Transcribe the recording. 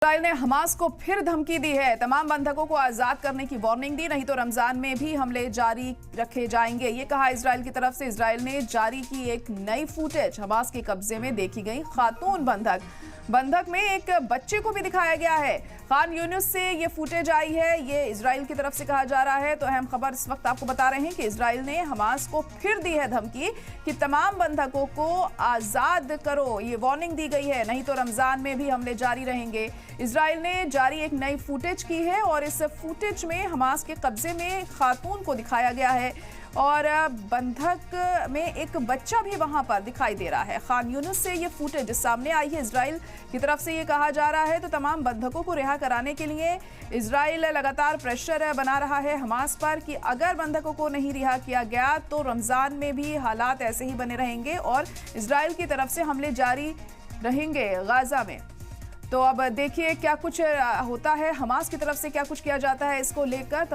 Israel ने Hamas को फिर धमकी दी है। तमाम बंधकों को आजाद करने की वार्निंग दी, नहीं तो रमजान में भी हमले जारी रखे जाएंगे। ये कहा इस्राइल की तरफ से। इस्राइल ने जारी की एक नई फुटेज। हमास के कब्जे में देखी गई खातून बंधक में एक बच्चे को भी दिखाया गया है। खान यूनिस से ये फुटेज आई है, ये इजराइल की तरफ से कहा जा रहा है। तो अहम खबर इस वक्त आपको बता रहे हैं कि इजराइल ने हमास को फिर दी है धमकी कि तमाम बंधकों को आजाद करो। ये वार्निंग दी गई है, नहीं तो रमजान में भी हमले जारी रहेंगे। इजराइल ने जारी एक नई फुटेज की है और इस फुटेज में हमास के कब्जे में खातून को दिखाया गया है और बंधक में एक बच्चा भी वहां पर दिखाई दे रहा है। खान यूनिस से ये फुटेज सामने आई है। इजराइल की तरफ से ये कहा जा रहा है तो तमाम बंधकों को रिहा कराने के लिए इजराइल लगातार प्रेशर बना रहा है हमास पर कि अगर बंधकों को नहीं रिहा किया गया तो रमजान में भी हालात ऐसे ही बने रहेंगे और इजराइल की तरफ से हमले जारी रहेंगे गाजा में। तो अब देखिए क्या कुछ होता है, हमास की तरफ से क्या कुछ किया जाता है इसको लेकर।